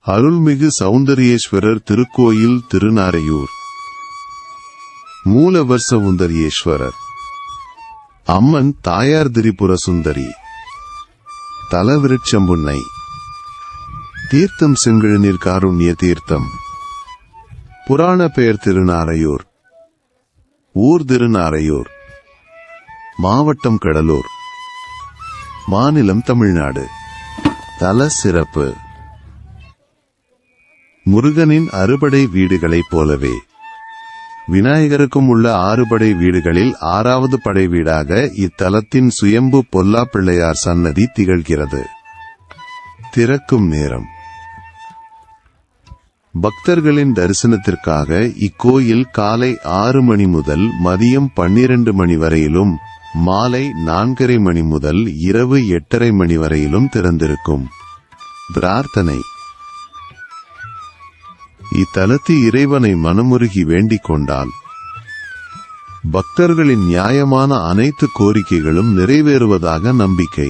அருள்மிகு சௌந்தரியேஸ்வரர் திருக்கோயில் திருநாரையூர். மூலவர் சௌந்தரியேஸ்வரர். அம்மன் தாயார் திரிபுர சுந்தரி. தலவிருட்சம்புன்னை. தீர்த்தம் செங்கிழநீர் காருண்ய தீர்த்தம். புராண பெயர் திருநாரையூர். ஊர் திருநாரையூர். மாவட்டம் கடலூர். மாநிலம் தமிழ்நாடு. தல சிறப்பு. முருகனின் அறுபடை வீடுகளைப் போலவே விநாயகருக்கும் உள்ள 6 படை வீடுகளில் 6வது படை வீடாக இத்தலத்தின் சுயம்பு பொல்லா பிள்ளையார் சன்னதி திகழ்கிறது. திறக்கும் நேரம். பக்தர்களின் தரிசனத்திற்காக இக்கோயில் காலை 6 மணி முதல் மதியம் 12 மணி வரையிலும், மாலை 4:30 மணி முதல் இரவு 8:30 மணி வரையிலும் திறந்திருக்கும். பிரார்த்தனை. இத்தலத்து இறைவனை மனமுருகி வேண்டிக் கொண்டால் பக்தர்களின் நியாயமான அனைத்து கோரிக்கைகளும் நிறைவேறுவதாக நம்பிக்கை.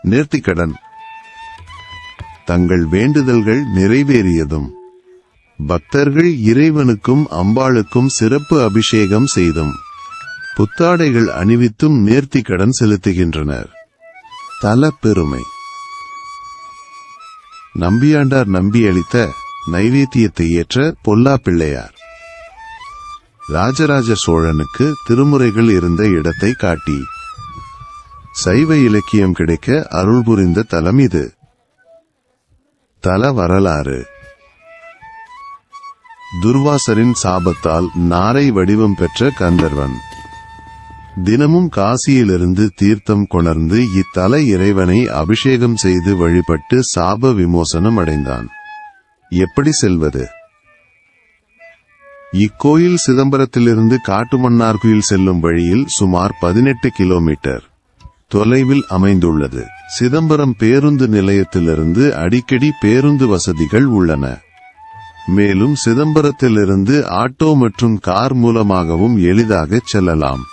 நேர்த்திக்கடன். தங்கள் வேண்டுதல்கள் நிறைவேறியதும் பக்தர்கள் இறைவனுக்கும் அம்பாளுக்கும் சிறப்பு அபிஷேகம் செய்தும் புத்தாடைகள் அணிவித்தும் நேர்த்திக்கடன் செலுத்துகின்றனர். தல பெருமை. நம்பியாண்டார் நம்பி அளித்த நைவேத்தியத்தை ஏற்ற பொல்லா பிள்ளையார். ராஜராஜ சோழனுக்கு திருமுறைகள் இருந்த இடத்தை காட்டி சைவ இலக்கியம் கிடைக்க அருள் புரிந்த தலம் இது. தல வரலாறு. துர்வாசரின் சாபத்தால் நாரை வடிவம் பெற்ற கந்தர்வன் தினமும் காசியிலிருந்து தீர்த்தம் கொணர்ந்து இத்தல இறைவனை அபிஷேகம் செய்து வழிபட்டு சாப விமோசனம் அடைந்தான். எப்படி செல்வது? இக்கோயில் சிதம்பரத்திலிருந்து காட்டுமன்னார்குயில் செல்லும் வழியில் சுமார் 18 கிலோமீட்டர் தொலைவில் அமைந்துள்ளது. சிதம்பரம் பேருந்து நிலையத்திலிருந்து அடிக்கடி பேருந்து வசதிகள் உள்ளன. மேலும் சிதம்பரத்திலிருந்து ஆட்டோ மற்றும் கார் மூலமாகவும் எளிதாக செல்லலாம்.